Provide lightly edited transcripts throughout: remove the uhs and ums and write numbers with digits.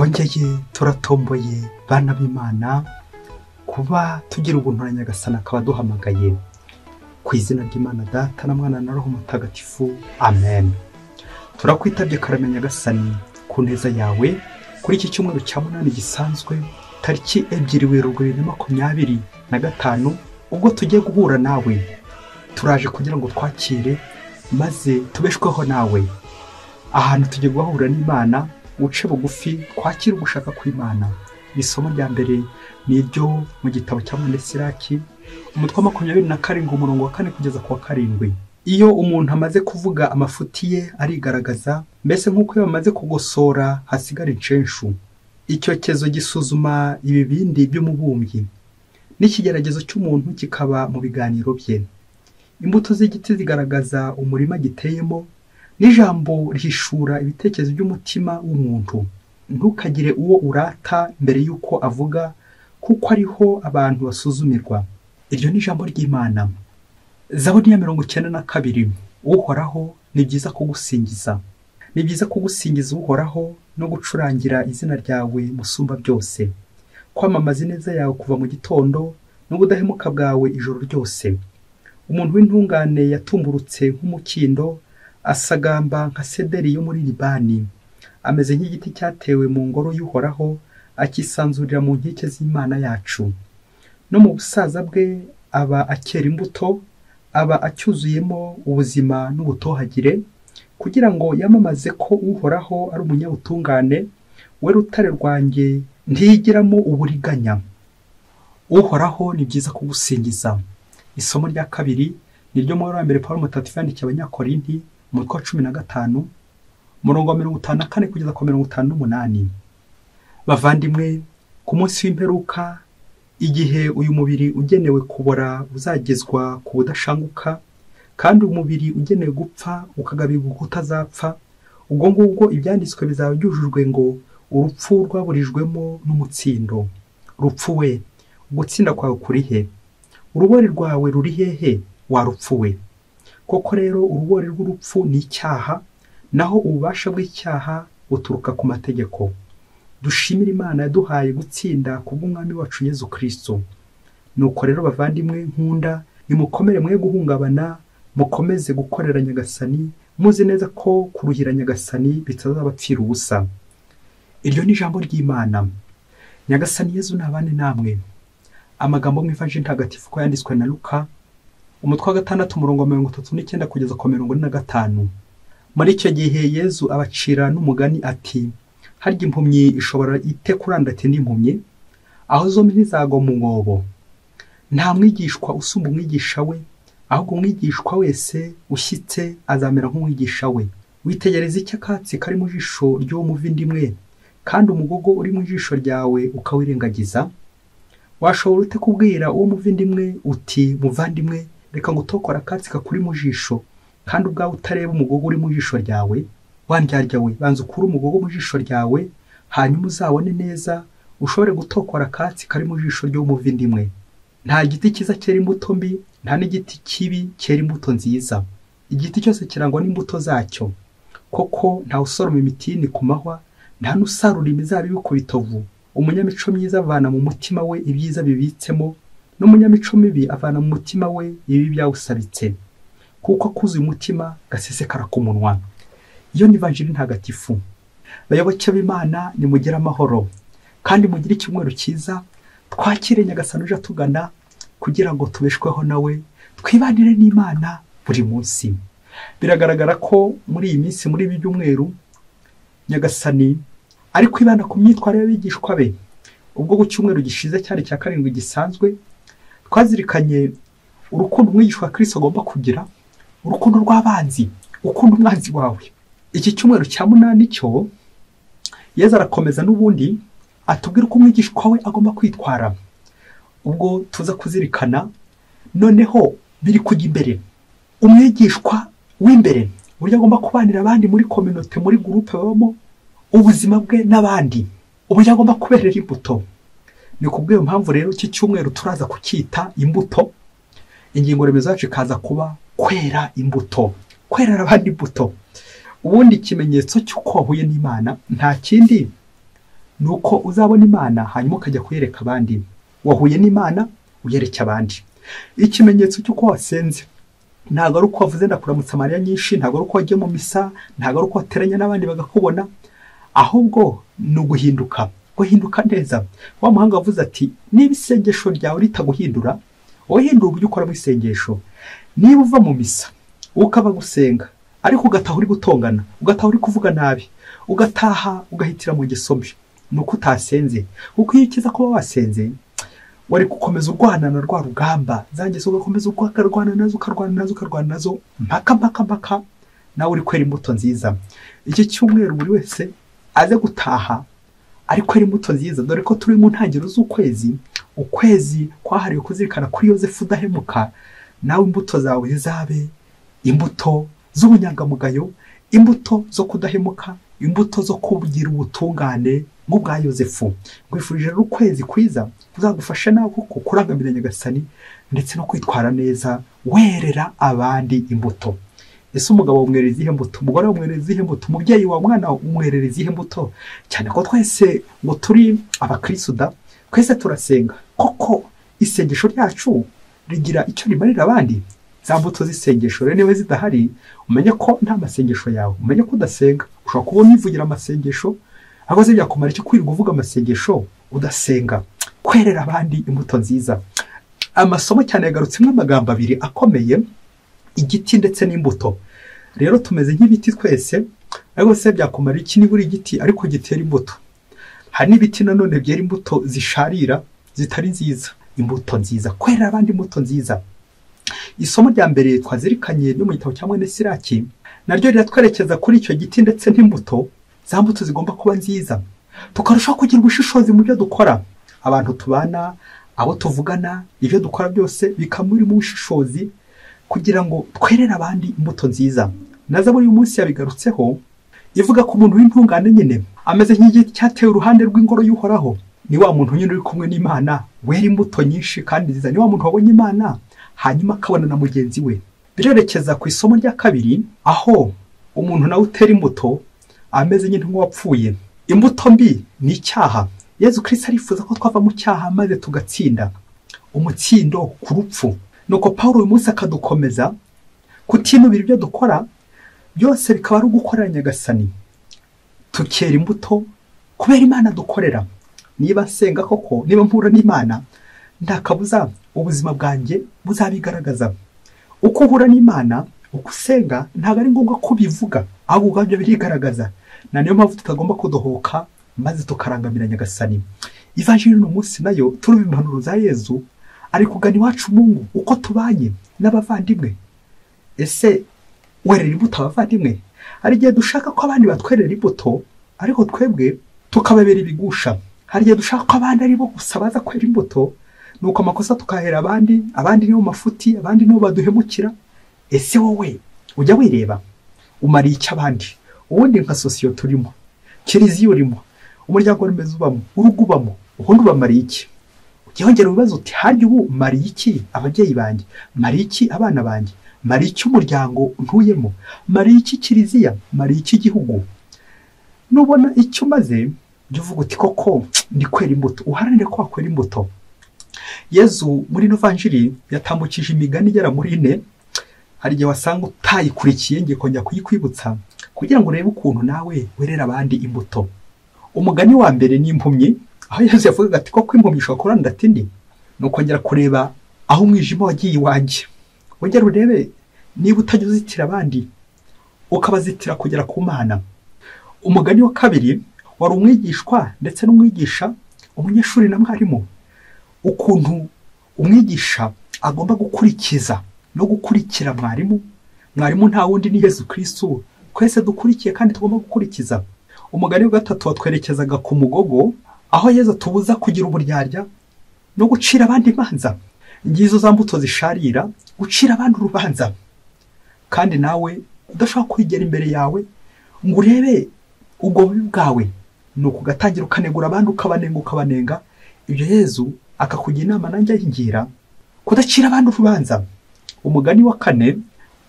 twongeye turatomboye bana b'Imana kuba tugira ubuntu na Nyagasani akaba duhamagaye ku izina ry'Imana Data na Mwana na Roho Mutagatifu, amen. Turakwitabye karame Nyagasani ku neza yawe kuri iki cyumweru cya 8 gisanzwe tariki 2 Werurwe 2025 ubwo tugiye guhura nawe. Turaje kugira ngo twakire maze tubeshweho nawe. Ahantu tugiye guhura n'Imana uce bugufi twakira ugushaka kw'Imana. Isomo rya mbere ni iryo mu gitabo cya Siraki umutwe wa 27 umurongo wa 4 kugeza ku wa 7. Iyo umuntu amaze kuvuga amafuti ye arigaragaza, mbese nk'uko yamaze kugosora hasigara incenshu. Icyokezo gisuzuma ibibindi by'umubumbyi, n'ikigeragezo cy'umuntu kikaba mu biganiro bye. Imbuto z'igiti zigaragaza umurima giteyemo, n'ijambo rihishura ibitekerezo by'umutima w'umuntu. Ntukagire uwo urata mbere yuko avuga, kuko ariho abantu basuzumirwa. Iryo ni ijambo ry'Imana. Zaburi ya 92. Uhoraho ni byiza kugusingiza. Ni byiza kugusingiza Uhoraho no gucurangira izina ryawe musumba byose. Kwamamaza ineza yawe kuva mu gitondo n'ubudahemuka bwawe ijoro ryose. Umuntu w'intungane yatumburutse nk'umukindo, asagamba nka sederi yo muri Libani. Ameze nk'igiti cyatewe mu ngoro y'Uhoraho, akisanzurira mu nkike z'Imana yacu. No mu busaza bwe aba akera imbuto, aba acyuzuyemo ubuzima n'ubutohagire, kugira ngo yamamaze ko Uhoraho ari umunyabutungane, we rutare rwanjye ntiyigiramo uburiganya. Uhoraho ni byiza kugusingiza. Isomo rya kabiri ni ryo mu mbere Pawulo Mutagatifu yandikiye Abanyakorinti umutwe wa 15 umurongo wa 54 kugeza ku 58. Bavandimwe, ku munsi w'imperuka, igihe uyu mubiri ugenewe kubora uzagezwa ku budashanguka, kandi umubiri ugenewe gupfa ukagabirwa kutazapfa, ubwo ngubwo ibyanditswe bizaba byujujwe ngo urupfu rwaburijwemo n'umutsindo. Rupfu we, gutsinda kwawe kuri he? Urubori rwawe ruri hehe warupfuwe? Koko rero urubori rw'urupfu ni icyaha, naho ububasha bw'icyaha buturuka ku mategeko. Dushimira Imana yaduhaye gutsinda kubw'Umwami wacu Yesu Kristo. Nuko rero bavandimwe nkunda, nimukomere mwe guhungabana, mukomeze gukorera Nyagasani, muzi neza ko kuruhira Nyagasani bitazabapfira ubusa. Iryo ni ijambo ry'Imana. Nyagasani Yesu nabane namwe. Amagambo mu Ivanjili ntagatifu ko yanditswe na Luka umutwe wa 6 umurongo wa 39 kugeza ku 45. Muri icyo gihe Yesu abacira n'umugani ati, harya impumyi ishobora ite kurandata n'impumyi? Aho zombi ntizagwa mu mwobo. Nta mwigishwa usumba umwigisha we, ahubwo umwigishwa wese ushyitse azamera nk'umwigisha we. Witegereza icyakatsi kari mu jisho ry'uwo muvindimwe, kandi umugogo uri mu jisho ryawe ukawirengagiza? Washobora ute kubwira uwo muvindimwe uti, muvandimwe, reka ngutokora akatsi kakuri mu jisho, kandi ubwawe utareba umugogo uri mu jisho ryawe? Wandyarya we, banza ukure umugogo mu jisho ryawe, hanyuma uzabone neza ushobore gutokora akatsi kari mu jisho ry'umuvindimwe. Nta giti cyiza cyera imbuto mbi, nta n'igiti kibi cyera imbuto nziza. Igiti cyose kirangwa n'imbuto zacyo. Koko nta usoroma imitini ku mahwa, nta n'usarura imizabibu ku bitovu. Umunyamico myiza avana mu mutima we ibyiza bibitsemo, n'umunyamico mibi avana mu mutima we ibi byawusabitse. Kuko akuzuye umutima gasesekara ku munwa. Iyo ni Ivanjili ntagatifu. Bayoboke b'Imana, nimugire amahoro kandi mugire icyumweru cyiza. Twakire Nyagasani uje atugana kugira ngo tubeshweho nawe, twibanire n'Imana buri munsi. Biragaragara ko muri iyi minsi, muri ibi byumweru, Nyagasani ari kwibanda ku myitwarire y'abigishwa be. Ubwo ku cyumweru gishize cyari cya 7 gisanzwe, twazirikanye urukundo umwigishwa wa Kristo agomba kugira, urukundo rw'abanzi, ukunda umwanzi wawe. Iki cyumweru cya 8 cyo Yesu arakomeza n'ubundi atubwira uko umwigishwa we agomba kwitwara. Ubwo tuza kuzirikana noneho biri kujya imbere. Umwigishwa w'imbere burya agomba kubanira abandi muri community, muri groupe babamo, ubuzima bwe n'abandi, uburyo agomba kuberera imbuto. Ni kubw'iyo mpamvu rero iki cyumweru turaza kucyita imbuto. Ingingo remezo yacu kaza kuba kwera imbuto, kwerera abandi imbuto. Ubundi ikimenyetso cy'uko wahuye n'Imana nta kindi ni uko uzabona Imana hanyuma ukajya kuyereka abandi. Wahuye n'Imana uyereke abandi. Ikimenyetso cy'uko wasenze ntabwo ari uko wavuze ndakuramutsa Mariya nyinshi, ntabwo ari uko wagiye mu misa, ntabwo ari uko wateranya n'abandi bagakubona, ahubwo ni uguhinduka, guhinduka neza. Wa muhanga wavuze ati niba isengesho ryawe ritaguhindura, wowe hindura uburyo ukora mu isengesho. Niba uva mu misa ukaba gusenga ariko ugataha uri gutongana, ugataha uri kuvuga nabi, ugataha ugahitira mu ngeso mbi, ni uko utasenze. Kuko iyo ukiza kuba wasenze wari gukomeza urwana na rwa rugamba, za ngeso ugakomeza ukarwana nazo mpaka nawe uri kwera imbuto nziza. Iki cyumweru buri wese aze gutaha ari kwera imbuto nziza, dore ko turi mu ntangiriro z'ukwezi. Ukwezi kwahariwe kuzirikana kuri Yozefu udahemuka. Nawe imbuto zawe zizabe imbuto z'ubunyangamugayo, imbuto zo kudahemuka, imbuto zo kugira ubutungane nk'ubwa Yozefu. Ngwifurije rero ukwezi kwiza kuzagufasha nawe kuko kurangamira Nyagasani ndetse no kwitwara neza, werera abandi imbuto. Ese umugabo umwereza izihe mbuto, umugore umwereza izihe mbuto, umubyeyi wa mwana umwereza izihe mbuto? Cyane ko twese ngo turi abakristo da, twese turasenga. Koko isengesho ryacu rigira icyo rimarira abandi. Za mbuto z'isengesho rero niba zidahari, umenye ko nta masengesho yawe, umenye ko udasenga. Ushobora kubona univugira amasengesho, ahubwo se byakumara icyo kwirirwa uvuga amasengesho udasenga. Kwerera abandi imbuto nziza. Amasomo cyane yagarutsemo amagambo abiri akomeye, igiti ndetse n'imbuto. Rero tumeze nk'ibiti twese, ariko se byakumara iki niba uri igiti ariko gitera imbuto? Hari n'ibiti nanone byera imbuto zisharira zitari nziza. Imbuto nziza, kwerera abandi imbuto nziza. Isomo rya mbere twazirikanye ryo mu gitabo cya Mwene Siraki, naryo riratwerekeza kuri icyo giti ndetse n'imbuto. Za mbuto zigomba kuba nziza, tukarushaho kugira ubushishozi mu byo dukora. Abantu tubana, abo tuvugana, ibyo dukora byose bikamuri mu bushishozi, kugira ngo twerere abandi imbuto nziza. Na Zaburi uyu munsi yabigarutseho, ivuga ko umuntu w'intungane nyine ameze nk'igiti cyatewe uruhande rw'ingoro y'Uhoraho. Ni wa muntu nyine uri kumwe n'Imana, wera imbuto nyinshi kandi nziza. Ni wa muntu wabonye Imana hanyuma akabona na mugenzi we. Birerekeza ku isomo rya kabiri, aho umuntu nawe utera imbuto ameze nk'uwapfuye. Imbuto mbi ni icyaha. Yezu Kristo arifuza ko twava mu cyaha maze tugatsinda umutsindo ku rupfu. Nuko Pawulo uyu munsi akadukomeza kutinubira ibyo dukora byose bikaba ari ugukorera Nyagasani, tukera imbuto kubera Imana dukorera. Niba nsenga koko, niba mpura n'Imana, nta kabuza ubuzima bwanjye buzabigaragaza. Uko uhura n'Imana, uko usenga, ntabwo ari ngombwa kubivuga, ahubwo ubwabyo birigaragaza. Na niyo mpamvu tutagomba kudohoka maze tukarangamira Nyagasani. Ivanjiri uno munsi nayo turumva impanuro za Yezu, ari kugana iwacu Mungu uko tubanye n'abavandimwe. Ese werera imbuto abavandimwe? Hari igihe dushaka ko abandi batwerera imbuto, ariko twebwe tukababera ibigusha. Hari igihe dushaka ko abandi ari bo gusa baza kwera imbuto, nuko amakosa tukahera abandi nibo mafuti, abandi nibo baduhemukira. Ese wowe ujya wireba, umariye icyo abandi? Ubundi nka sosiyo turimo, kiliziya urimo, umuryango remezo ubamo, urugo ubamo, ubundi ubamariye iki? Ujya wongera ibibazo uti harya ubu mariye iki ababyeyi banjye, mariye iki abana banjye, mariye iki umuryango ntuyemo, mariye iki kiliziya, mariye iki igihugu? Nubona icyo umaze, jya uvuga uti koko ndi kwera imbuto. Uharanire ko wakwera imbuto. Yezu muri ino vanjiri yatambukije imigani igera muri 4. Hari igihe wasanga utayikurikiye, ngiye kongera kuyikwibutsa kugira ngo urebe ukuntu nawe werera abandi imbuto. Umugani wa mbere ni impumyi, aho Yezu yavugaga ati koko impumyi ishobora kurana ndatindi. Ni ukongera kureba aho umwijima wagiye iwanjye, wongera urebe niba utajya uzitira abandi ukabazitira kugera ku Mana. Umugani wa kabiri wari umwigishwa ndetse n'umwigisha, umunyeshuri na mwarimu. Ukuntu umwigisha agomba gukurikiza no gukurikira mwarimu. Mwarimu nta wundi ni Yezu Kristo, twese dukurikiye kandi tugomba gukurikiza. Umugani wa gatatu watwerekezaga ku mugogo, aho Yezu tubuza kugira uburyarya no gucira abandi imanza. Ngizo za mbuto zisharira, gucira abandi urubanza. Kandi nawe udashaka kwigera imbere yawe ngo urebe ubwo bubi bwawe, nuko ugatangira ukanegura abandi, ukabanenga. Ibyo Yezu akakugira inama nanjye ahingira kudacira abandi urubanza. Umugani wa 4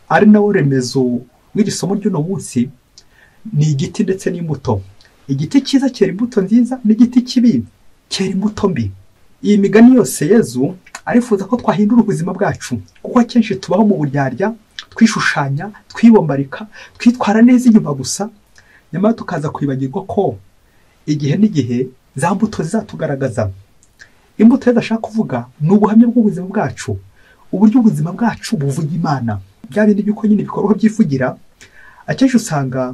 ari nawo remezo w'iri somo ry'uno munsi, ni igiti ndetse n'imbuto. igiti cyiza cyera imbuto nziza n'igiti kibi cyera imbuto mbi. Iyi migani yose Yezu arifuza ko twahindura ubuzima bwacu, kuko akenshi tubaho mu buryarya, twishushanya, twibombarika, twitwara neza inyuma gusa, nyamara tukaza kwibagirwa ko igihe n'igihe za mbuto zizatugaragaza. Imbuto yadashaka kuvuga ni ubuhamya bw'ubuzima bwacu, uburyo ubuzima bwacu buvuga Imana. Bya bindi by'uko nyine ibikorwa byivugira, akenshi usanga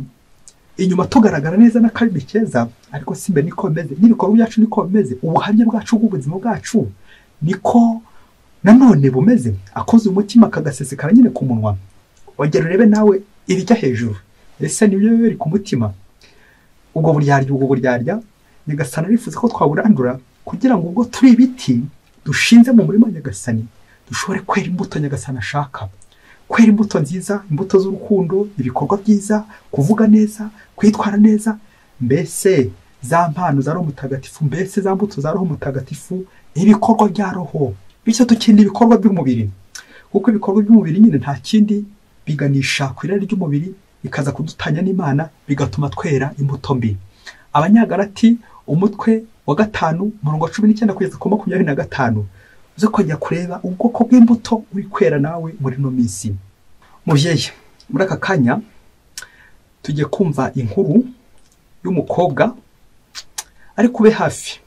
inyuma tugaragara neza n'akarimi keza, ariko si mbe niko bimeze, n'ibikorwa byacu niko bimeze, ubuhamya bwacu bw'ubuzima bwacu niko nanone bumeze. Akoze umutima kagasesekara nyine ku munwa, wagera urebe nawe ibijya hejuru, ese nibyo biri ku mutima? Ubwo buryarya Nyagasani arifuza ko twaburandura, kugira ngo ubwo turi ibiti dushinze mu murima Nyagasani dushobore kwera imbuto Nyagasani ashaka, kwera imbuto nziza, imbuto z'urukundo, ibikorwa byiza, kuvuga neza, kwitwara neza, mbese za mpano za Roho Mutagatifu, mbese za mbuto za Roho Mutagatifu, ibikorwa bya Roho. Bityo dukeneye ibikorwa by'umubiri, kuko ibikorwa by'umubiri nyine nta kindi biganisha ku irari ry'umubiri, bikaza kudutanya n'Imana, bigatuma twera imbuto mbi. Abanyagalati umutwe wa 5 umurongo wa 19 kugeza ku 25 uze kujya kureba ubwoko bw'imbuto uri kwera nawe muri no minsi. Muvyeyi, muri aka kanya tujye kumva inkuru y'umukobwa ari kube hafi.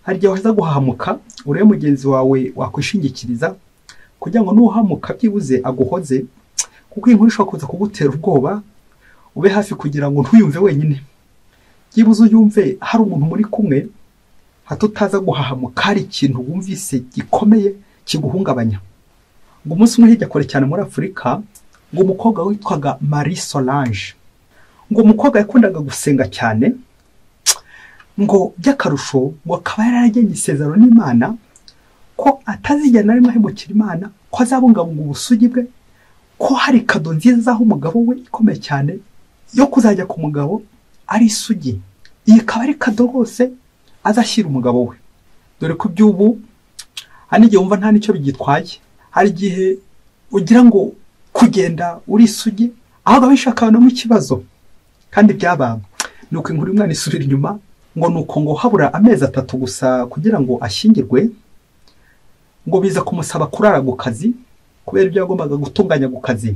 Hari gihe waza guhamuka, urebe mugenzi wawe wakwishingikiriza kugira ngo nuhamuka byibuze aguhoze, kuko inkuru ishobora kuza kugutera ubwoba. Ube hafi kugira ngo ntuyumve wenyine, byibuze uyumve hari umuntu muri kumwe, hato utaza guhahamuka hari ikintu wumvise gikomeye kiguhungabanya. Ngo umunsi umwe hirya kure cyane muri Afurika, ngo umukobwa witwaga Marie Solange, ngo umukobwa yakundaga gusenga cyane, ngo by'akarusho ngo akaba yaragennye isezerano n'Imana ko atazigera na rimwe ahemukira Imana, ko azabungabunga ubusugi bwe, ko hari kado nziza aho umugabo we ikomeye cyane yo kuzajya ku mugabo ari isugi. Iyi akaba ari kado rwose azashyira umugabo we. Dore ko by'ubu hari igihe wumva nta nicyo bigitwaye, hari igihe ugira ngo kugenda uri isugi ahubwo bishakana mu kibazo. Kandi byaba nuko inkuru y'umwana isubira inyuma, ngo nuko ngo habura amezi 3 gusa kugira ngo ashyingirwe, ngo biza kumusaba kurara ku kazi kubera ibyo yagombaga gutunganya ku kazi.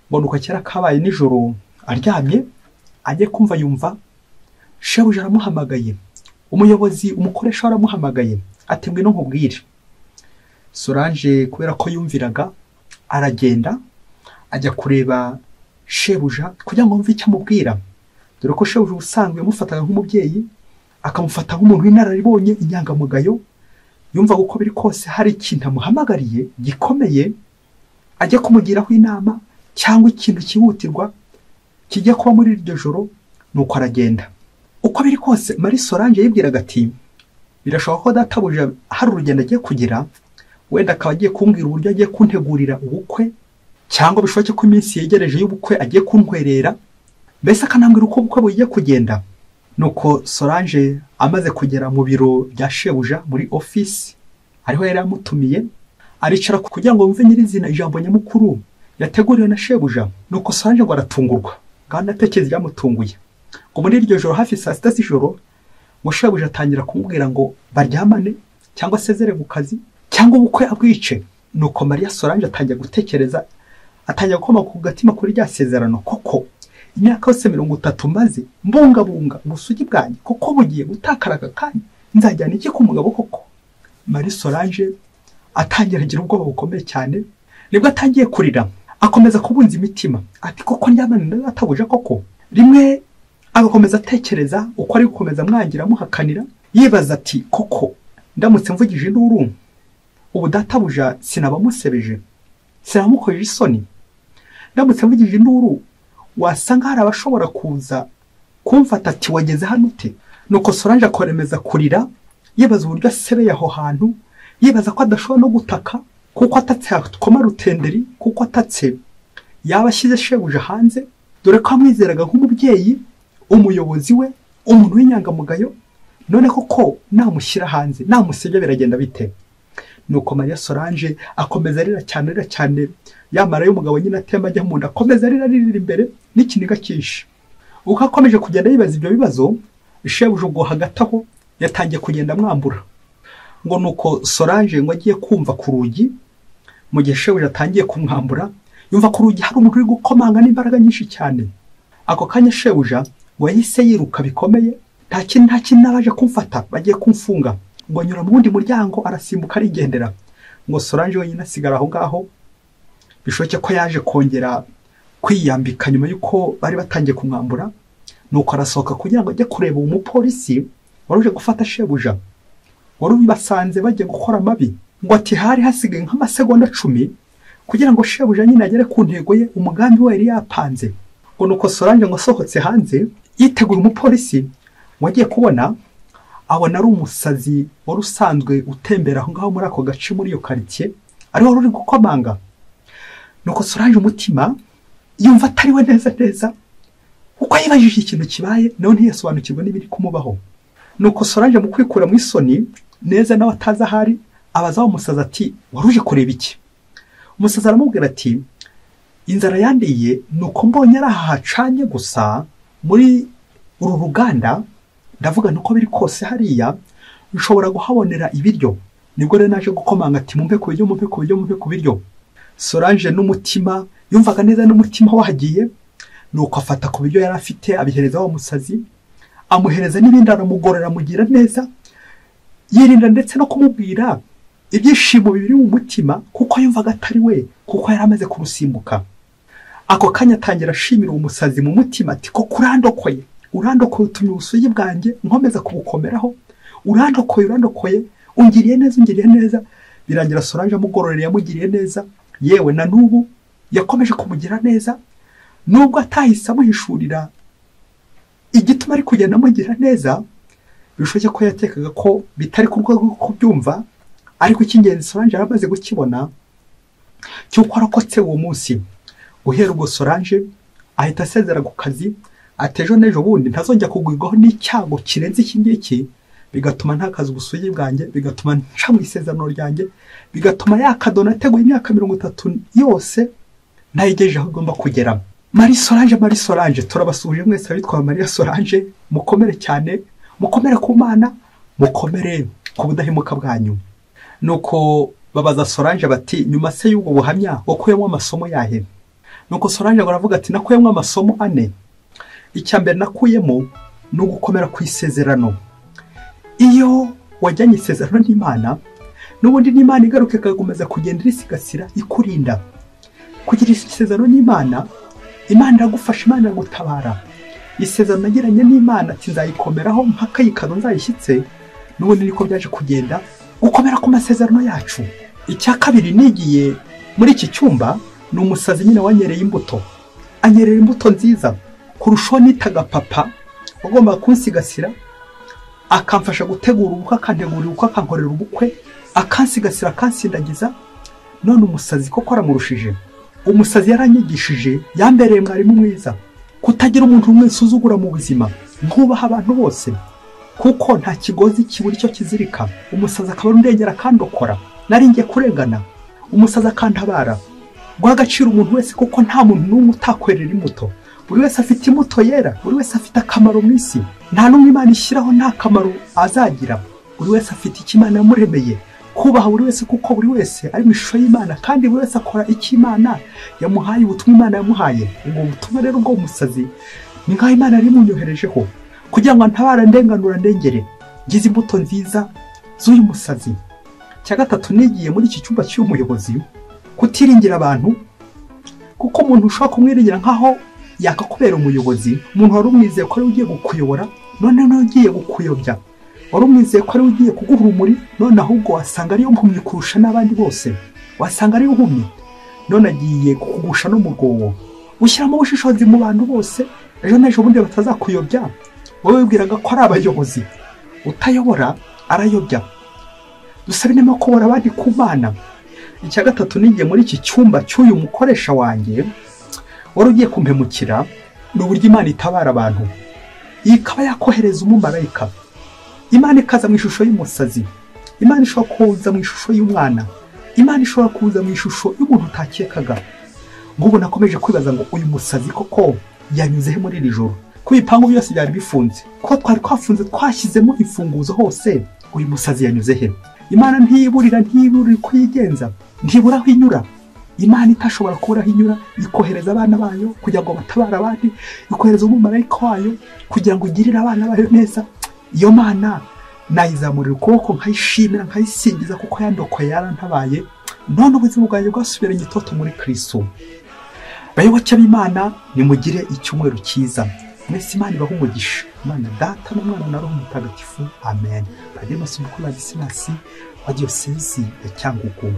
Ngo nuko cyera kabaye nijoro aryamye, ajye kumva yumva shebuja aramuhamagaye, umuyobozi umukoresha aramuhamagaye ati ngwino nkubwire. Solange kubera ko yumviraga aragenda ajya kureba shebuja kugira ngo yumve icyo amubwira. Dore ko shebuja ubusanzwe yamufataga nk'umubyeyi, akamufata nk'umuntu w'inararibonye, inyangamugayo, yumva uko biri kose hari ikintu amuhamagariye gikomeye, ajya kumugiraho inama cyangwa ikintu cyihutirwa kijya kuba muri iryo joro. Nuko aragenda. Uko biri kose Marie Solange yibwiraga ati birashoboka ko databuja hari urugendo agiye kugira, wenda akaba agiye kumbwira uburyo agiye kuntegurira ubukwe, cyangwa bishoboke ko iminsi yegereje y'ubukwe agiye kuntwerera, mbese akanambwira uko ubukwe bugiye kugenda. Nuko Solange amaze kugera mu biro bya shebuja muri office ariho yari amutumiye, aricara kugira ngo yumve nyirizina ijambo nyamukuru yateguriwe na shebuja. Nuko Solange ngo aratungurwa, kandi atekereza byamutunguye. Ngo muri iryo joro hafi saa 6 z'ijoro, ngo shebuja atangira kumubwira ngo baryamane cyangwa sezere ku kazi cyangwa ubukwe abwice. Nuko Marie Solange atangira gutekereza, atangira gukoma ku gatima kuri rya sezerano, koko imyaka yose 30 maze mbungabunga ubusugi bwanjye, koko bugiye gutakara akanya, nzajyana iki ku mugabo koko? Marie Solange atangira agira ubwoba bukomeye cyane, nibwo atangiye kurira, akomeza kubunza imitima ati koko ndyamana na databuja koko? Rimwe agakomeza atekereza uko ari gukomeza mwangira muhakanira, yibaza ati koko ndamutse mvugije induru ubu databuja sinabamusebeje, sinamukojeje isoni? Ndamutse mvugije induru wasanga hari abashobora kuza kumfata ati wageze hano ute? Nuko Solange akoremeza kurira, yibaza uburyo asebeye aho hantu, yibaza ko adashobora no gutaka kuko atatse koma rutenderi, kuko atatse yaba ashyize shebuja hanze, dore ko amwizeraga nk'umubyeyi, umuyobozi we, umuntu w'inyangamugayo. None koko namushyira hanze, namusebya biragenda bite? Nuko Marie Solange akomeza arira cyane, yamara y'umugabo nyine atema ajya mu nda, akomeza arira imbere n'ikiniga cyinshi. uko akomeje kugenda yibaza ibyo bibazo, shebuja ubwo hagati aho yatangiye kugenda amwambura. Ngo nuko Solange ngo agiye kumva ku rugi, mu gihe shebuja atangiye kumwambura, yumva ku rugi hari umuntu uri gukomanga n'imbaraga nyinshi cyane. Ako kanya shebuja ngo yahise yiruka bikomeye, nta kintu nabaje kumfata, bagiye kumfunga. Ngo anyura mu wundi muryango arasimbuka arigendera. Ngo Solange wenyine asigara aho ngaho, bishoboke ko yaje kongera kwiyambika nyuma yuko bari batangiye kumwambura. Nuko arasohoka kugira ngo ajye kureba umupolisi wari uje gufata shebuja, wari ubibasanze bagiye gukora amabi. Ngo ati hari hasigaye nk'amasegonda 10 kugira ngo shebuja nyine agere ku ntego ye, umugambi we yari yapanze. Ngo nuko Solange ngo asohotse hanze yitegura umupolisi, wagiye kubona abona ari umusazi wari usanzwe utembera aho ngaho muri ako gace muri iyo quartier, ari wari uri gukomanga. Nuko Solange umutima yumva atari we neza uko yibajije ikintu kibaye, nawe ntiyasobanukirwa n'ibiri kumubaho. Nuko Solange mu kwikura mu isoni neza nawe ataza ahari, abaza umusazi ati wari uje kureba iki? Umusazi aramubwira ati inzara yandiye, nuko mbonye ari aha hacanye gusa muri uru ruganda, ndavuga nuko biri kose hariya nshobora guhabonera ibiryo. Nibwo rero naje gukomanga ati mumpe ku biryo. Solange n'umutima yumvaga neza, n'umutima wahagiye. Nuko afata ku biryo yari afite abihereza wa musazi, amuhereza n'ibindi aramugorera amugira neza, yirinda ndetse no kumubwira ibyishimo bibiri mu mutima, kuko yumvaga atari we, kuko yari amaze kurusimbuka. Ako kanya atangira ashimira umusazi mu mutima ati ko kurandokoye utumye ubusugi bwanjye nkomeza kubukomeraho, urandokoye ungiriye neza. Birangira Solange amugororera yamugiriye neza, yewe na nubu yakomeje kumugira neza, nubwo atahise amuhishurira igituma ari kugenda amugira neza. Bishoboke ko yatekaga ko bitari ku rwego rwo kubyumva, ariko icy'ingenzi Solange yaramaze gukibona cyuko arakotse uwo munsi. Guhera ubwo Solange ahita asezera ku kazi, atejo nejo bundi ntazongera kugwirwaho n'icyago kirenze iki ngiki, bigatuma ntakaza ubusugi bwanjye, bigatuma nca mu isezerano ryanjye, bigatuma yakadona ateguye imyaka 30 yose ntayigejeje aho igomba kugera. Marie Solange turabasuhuje mwese abitwa Marie Solange, mukomere cyane, mukomere ku Mana, mukomere ku budahemuka bwanyu. Nuko babaza Solange bati nyuma se y'ubwo buhamya wakuyemo amasomo yahe? Nuko Solange aravuga ati nakuyemo amasomo 4. Icyambere nakuyemo no gukomera ku isezerano. Iyo wajyanye isezerano n'Imana, n'ubundi n'Imana igaruke kagomeza kugenda irisigasira ikurinda. Kugira isezerano n'Imana, Imana iragufasha, Imana iragutabara. Isezerano nagiranye n'Imana ati nzayikomeraho mpaka yikado nzayishyitse, n'ubundi niko byaje kugenda gukomera ku masezerano yacu. Icya kabiri nigiye muri iki cyumba, ni umusazi nyine wanyereye imbuto, anyerera imbuto nziza kurushaho nitaga papa, ugomba kunsigasira, akamfasha gutegura ubukwe, akantegurira ubukwe, akankorera ubukwe, akansigasira, akansindagiza. None umusazi koko aramurushije. Umusazi yaranyigishije, yambereye mwarimu mwiza, kutagira umuntu umwe usuzugura mu buzima, nkubaha abantu bose, kuko nta kigozi kiburi cyo kizirika. Umusazi akaba ndengera kandokora, nari ngiye kurengana, umusazi akantabara. Guha agaciro umuntu wese, kuko nta muntu n'umwe utakwerera imbuto. Buri wese afite imbuto yera, buri wese afite akamaro mu isi, nta n'umwe Imana ishyiraho nta kamaro azagira. Buri wese afite icyo Imana yamuremeye. Kubaha buri wese, kuko buri wese ari mu ishusho y'Imana, kandi buri wese akora icyo Imana yamuhaye, ubutumwa Imana yamuhaye. Ubwo butumwa rero bwo umusazi ni nkaho Imana ari munyoherejeho kugira ngo ntabara ndenganura ndengere, ngize imbuto nziza z'uyu musazi. Cya gatatu nigiye muri iki cyumba cy'umuyobozi, kutiringira abantu, kuko umuntu ushobora kumwiringira nkaho yakakubera umuyobozi. Umuntu wari umwizeye ko ari ugiye gukuyobora, none ugiye gukuyobya. Wari umwizeye ko ari ugiye kuguha urumuri, none ahubwo wasanga ariyo mpumyi kurusha n'abandi bose, wasanga ariyo uhumye, none agiye kukugusha no mu rwobo. Ushyiramo ubushishozi mu bantu bose, ejo n'ejo bundi batazakuyobya. Wowe wibwiraga ko ari abayobozi, utayobora arayobya. Dusabe inema kubora abandi ku Mana. Icya gatatu nigiye muri iki cyumba cy'uyu mukoresha wanjye wari ugiye kumpemukira, n'uburyo Imana itabara abantu, ikaba yakohereza umumarayika. Imana ikaza mu ishusho y'umusazi, Imana ishobora kuza mu ishusho y'umwana, Imana ishobora kuza mu ishusho y'umuntu utakekaga. Ngubu nakomeje kwibaza ngo uyu musazi koko yanyuzehe muri iri joro, ko ibipangu byose byari bifunze, ko twari twafunze twashyizemo imfunguzo hose, uyu musazi yanyuze he? Imana ntiburira uko yigenza, ntibura aho inyura. Imana itashobora kubura aho inyura, ikohereza abana bayo kugira ngo batabara abandi, ikohereza umumarayika wayo kugira ngo ugirire abana bayo neza. Iyo Mana nayizamurira ukuboko nkayishimira nkayisingiza kuko yandokoye yarantabaye, none ubuzima bwanjye bwasubiranye itoto muri Kristo. Bayoboke b'Imana, nimugire icyumweru cyiza. Mwese Imana ibahe umugisha. Imana Data n'Umwana na Roho Mutagatifu. Amen. Padiri Masumbuko Ladislas wa Diyosezi ya Cyangugu.